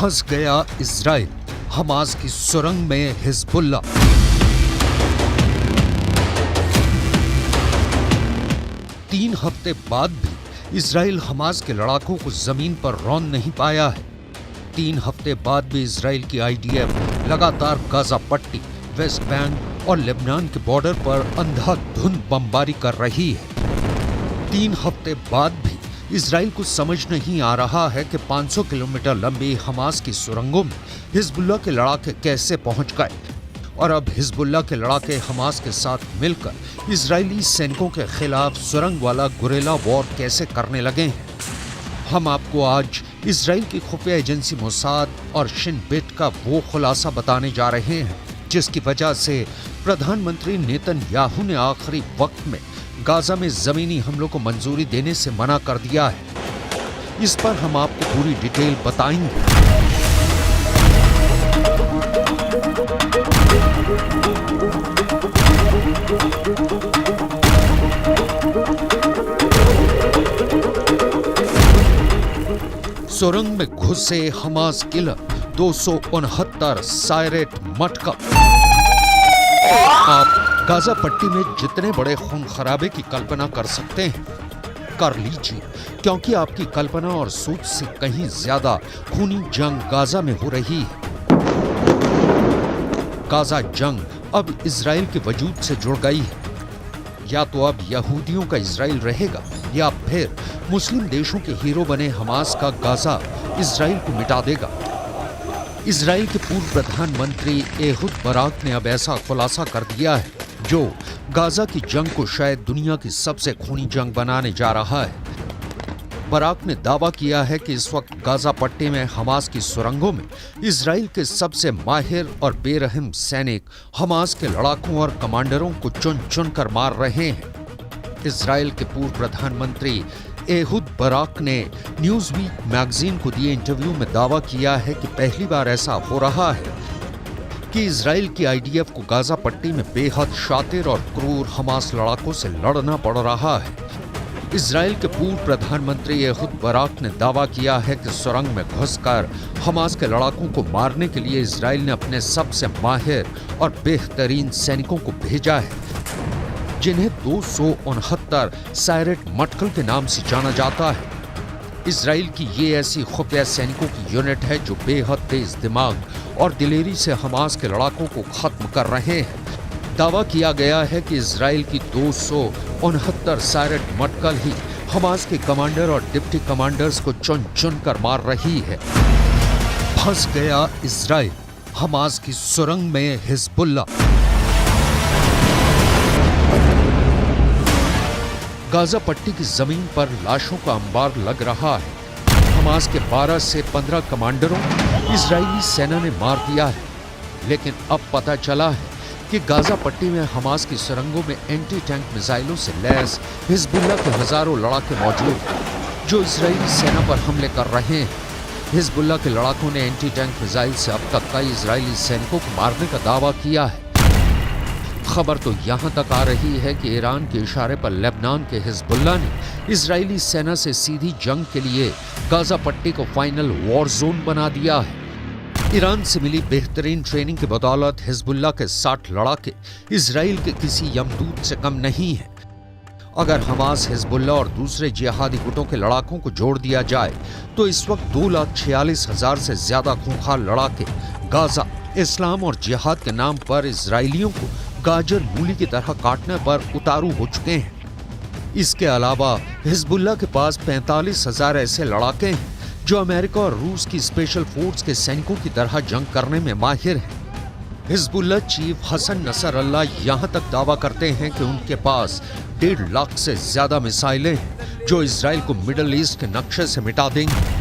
फंस गया Israel, Hamas की सुरंग में हिजबुल्ला। तीन हफ्ते बाद भी इजराइल हमास के लड़ाकों को जमीन पर रौंद नहीं पाया है। 3 हफ्ते बाद भी इजराइल की आईडीएफ लगातार गाजा पट्टी, वेस्ट बैंक और लेबनान के बॉर्डर पर अंधाधुंध बमबारी कर रही है। 3 हफ्ते बाद भी इजराइल को समझ नहीं आ रहा है कि 500 किलोमीटर लंबी हमास की सुरंगों में हिजबुल्ला के लड़ाके कैसे पहुंच गए और अब हिजबुल्ला के लड़ाके हमास के साथ मिलकर इजरायली सैनिकों के खिलाफ सुरंग वाला गुरेला वॉर कैसे करने लगे हैं। हम आपको आज इजराइल की खुफिया एजेंसी मोसाद और शिन बेट का वो खुलासा बताने जा रहे हैं जिसकी वजह से प्रधानमंत्री नेतन्याहू ने आखिरी वक्त में गाजा में जमीनी हमलों को मंजूरी देने से मना कर दिया है। इस पर हम आपको पूरी डिटेल बताएंगे। सुरंग में घुसे हमास किलर 269 सायरेट मटकल। आप गाजा पट्टी में जितने बड़े खून खराबे की कल्पना कर सकते हैं कर लीजिए, क्योंकि आपकी कल्पना और सोच से कहीं ज्यादा खूनी जंग गाजा में हो रही है। गाजा जंग अब इजराइल के वजूद से जुड़ गई है। या तो अब यहूदियों का इजराइल रहेगा या फिर मुस्लिम देशों के हीरो बने हमास का गाजा इजराइल को मिटा देगा। इजराइल के पूर्व प्रधानमंत्री एहुद बराक ने अब ऐसा खुलासा कर दिया है जो गाजा की जंग को शायद दुनिया की सबसे खूनी जंग बनाने जा रहा है। बराक ने दावा किया है कि इस वक्त गाजा पट्टी में हमास की सुरंगों में इजराइल के सबसे माहिर और बेरहम सैनिक हमास के लड़ाकों और कमांडरों को चुन चुन कर मार रहे हैं। इजराइल के पूर्व प्रधानमंत्री एहुद बराक ने न्यूज़वीक मैगजीन को दिए इंटरव्यू में दावा किया है कि पहली बार ऐसा हो रहा है कि इजराइल की आईडीएफ को गाजा पट्टी में बेहद शातिर और क्रूर हमास लड़ाकों से लड़ना पड़ रहा है। इजराइल के पूर्व प्रधानमंत्री एहुद बराक ने दावा किया है कि सुरंग में घुसकर हमास के लड़ाकों को मारने के लिए इजराइल ने अपने सबसे माहिर और बेहतरीन सैनिकों को भेजा है, जिन्हें 269 सायरेट मटकल के नाम से जाना जाता है। इजराइल की ये ऐसी खुफिया सैनिकों की यूनिट है जो बेहद तेज दिमाग और दिलेरी से हमास के लड़ाकों को खत्म कर रहे हैं। दावा किया गया है कि इजराइल की 269 सायरेट मटकल ही हमास के कमांडर और डिप्टी कमांडर्स को चुन चुन कर मार रही है। फंस गया इजराइल, हमास की सुरंग में हिजबुल्ला। गाजा पट्टी की जमीन पर लाशों का अंबार लग रहा है। हमास के 12 से 15 कमांडरों इजरायली सेना ने मार दिया है, लेकिन अब पता चला है कि गाजा पट्टी में हमास की सुरंगों में एंटी टैंक मिसाइलों से लैस हिजबुल्ला के हजारों लड़ाके मौजूद हैं जो इजरायली सेना पर हमले कर रहे हैं। हिजबुल्ला के लड़ाकों ने एंटी टैंक मिसाइल से अब तक कई इजरायली सैनिकों को मारने का दावा किया है। खबर तो यहां तक आ रही है कि ईरान के इशारे पर लेबनान के हिजबुल्ला ने इजरायली सेना से सीधी जंग के लिए गाजा पट्टी को फाइनल वॉर जोन बना दिया है। ईरान से मिली बेहतरीन ट्रेनिंग की बदौलत हिजबुल्ला के 60 लड़ाके इजराइल के किसी यमदूत से कम नहीं हैं। अगर हमास, हिजबुल्ला और दूसरे जिहादी गुटों के लड़ाकों को जोड़ दिया जाए तो इस वक्त 2,46,000 से ज्यादा खूंखार लड़ाके गाजा, इस्लाम और जिहाद के नाम पर इजरायलियों को गाजर मूली की तरह काटने पर उतारू हो चुके हैं। इसके अलावा हिजबुल्ला के पास 45,000 ऐसे लड़ाके हैं जो अमेरिका और रूस की स्पेशल फोर्स के सैनिकों की तरह जंग करने में माहिर हैं। हिजबुल्ला चीफ हसन नसरल्लाह यहां तक दावा करते हैं कि उनके पास 1.5 लाख से ज्यादा मिसाइलें हैं जो इजराइल को मिडल ईस्ट के नक्शे से मिटा देंगी।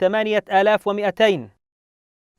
8200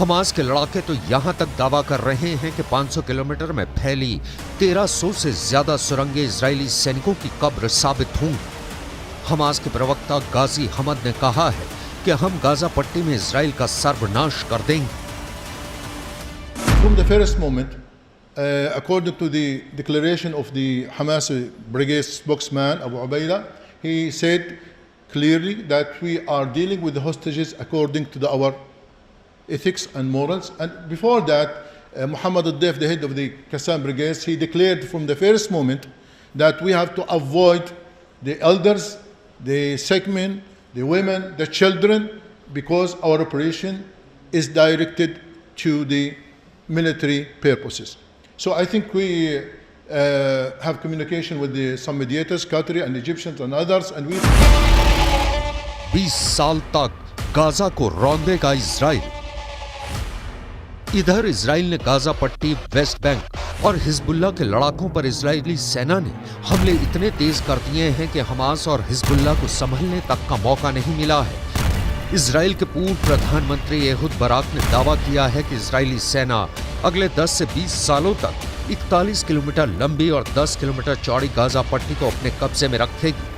हमास के लड़ाके तो यहां तक दावा कर रहे हैं कि 500 किलोमीटर में फैली 1300 से ज्यादा सुरंगें इजरायली सैनिकों की कब्र साबित होंगी। हमास के प्रवक्ता गाजी हमद ने कहा है कि हम गाजा पट्टी में इजराइल का सर्वनाश कर देंगे। From the first moment, according to the declaration of the Hamas brigade spokesman Abu Ubaida, he said clearly that we are dealing with the hostages according to our ethics and morals. And before that, Muhammad al-Def, the head of the Qassam brigades, he declared from the first moment that we have to avoid the elders, the sick men, the women, the children, because our operation is directed to the military purposes. So I think we have communication with some mediators, Qatari and Egyptians and others, and we 20 साल तक Gaza को रौंदेगा Israel. इधर Israel ने Gaza पट्टी, West Bank और Hezbollah के लड़ाकों पर इजरायली सेना ने हमले इतने तेज कर दिए हैं कि हमास और हिजबुल्लाह को संभलने तक का मौका नहीं मिला है। इजराइल के पूर्व प्रधानमंत्री एहुद बराक ने दावा किया है कि इजरायली सेना अगले 10 से 20 सालों तक 41 किलोमीटर लंबी और 10 किलोमीटर चौड़ी गाजा पट्टी को अपने कब्जे में रखेगी।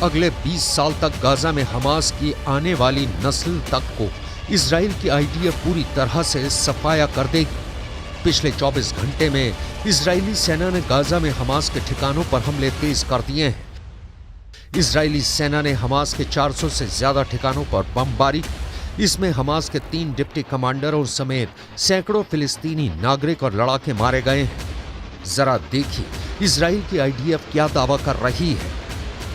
अगले 20 साल तक गाजा में हमास की आने वाली नस्ल तक को इजराइल की आईडीएफ पूरी तरह से सफाया कर देगी। पिछले 24 घंटे में इजरायली सेना ने गाजा में हमास के ठिकानों पर हमले तेज कर दिए हैं। इजरायली सेना ने हमास के 400 से ज्यादा ठिकानों पर बमबारी की। इसमें हमास के 3 डिप्टी कमांडरों समेत सैकड़ों फिलिस्तीनी नागरिक और लड़ाके मारे गए हैं। जरा देखिए इजराइल की आईडीएफ क्या दावा कर रही है।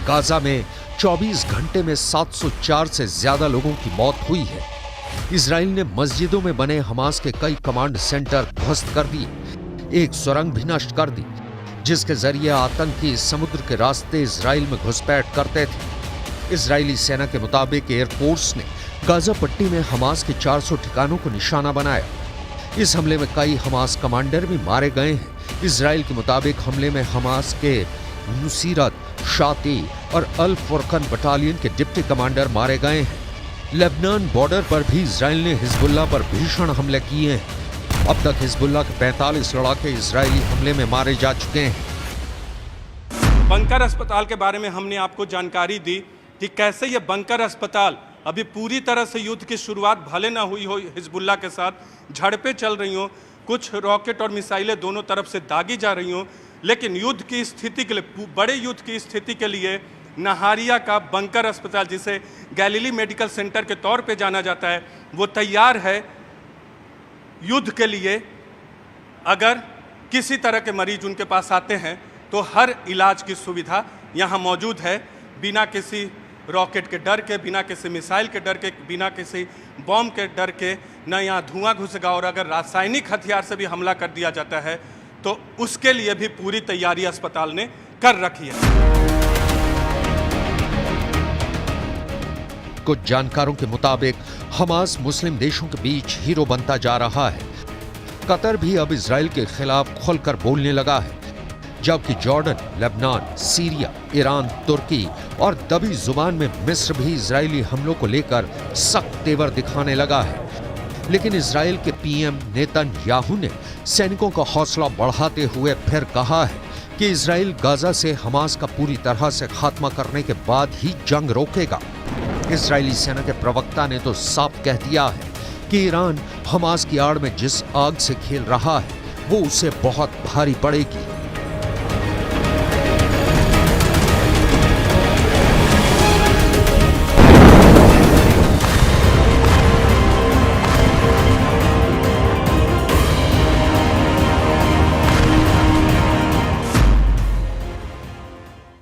गाजा में 24 घंटे में 704 से ज्यादा लोगों की मौत हुई है। इजराइल ने मस्जिदों में बने हमास के कई कमांड सेंटर ध्वस्त कर दिए। एक सुरंग भी नष्ट कर दी जिसके जरिए आतंकी समुद्र के रास्ते इजराइल में घुसपैठ करते थे। इजरायली सेना के मुताबिक एयरफोर्स ने गाजा पट्टी में हमास के 400 ठिकानों को निशाना बनाया। इस हमले में कई हमास कमांडर भी मारे गए हैं। इजराइल के मुताबिक हमले में हमास के नुसीरत, शाती और अल फुरकन बटालियन के डिप्टी कमांडर मारे गए हैं। लेबनान बॉर्डर पर भी इजराइल ने हिजबुल्लाह पर भीषण हमले किए हैं। अब तक हिजबुल्लाह के 45 लड़ाके इजरायली हमले में मारे जा चुके हैं। बंकर अस्पताल के बारे में हमने आपको जानकारी दी कि कैसे ये बंकर अस्पताल अभी पूरी तरह से युद्ध की शुरुआत भले ना हुई हो, हिजबुल्लाह के साथ झड़पें चल रही हों, कुछ रॉकेट और मिसाइलें दोनों तरफ से दागी जा रही हों, लेकिन युद्ध की स्थिति के लिए, बड़े युद्ध की स्थिति के लिए नहारिया का बंकर अस्पताल, जिसे गैलीली मेडिकल सेंटर के तौर पे जाना जाता है, वो तैयार है युद्ध के लिए। अगर किसी तरह के मरीज उनके पास आते हैं तो हर इलाज की सुविधा यहाँ मौजूद है, बिना किसी रॉकेट के डर के, बिना किसी मिसाइल के डर के, बिना किसी बॉम्ब के डर के। न यहाँ धुआं घुसेगा, और अगर रासायनिक हथियार से भी हमला कर दिया जाता है तो उसके लिए भी पूरी तैयारी अस्पताल ने कर रखी है। कुछ जानकारों के मुताबिक हमास मुस्लिम देशों के बीच हीरो बनता जा रहा है। कतर भी अब इजराइल के खिलाफ खुलकर बोलने लगा है, जबकि जॉर्डन, लेबनान, सीरिया, ईरान, तुर्की और दबी जुबान में मिस्र भी इजरायली हमलों को लेकर सख्त तेवर दिखाने लगा है। लेकिन इजराइल के पीएम नेतन्याहू ने सैनिकों का हौसला बढ़ाते हुए फिर कहा है कि इजराइल गाजा से हमास का पूरी तरह से खात्मा करने के बाद ही जंग रोकेगा। इजरायली सेना के प्रवक्ता ने तो साफ कह दिया है कि ईरान हमास की आड़ में जिस आग से खेल रहा है वो उसे बहुत भारी पड़ेगी।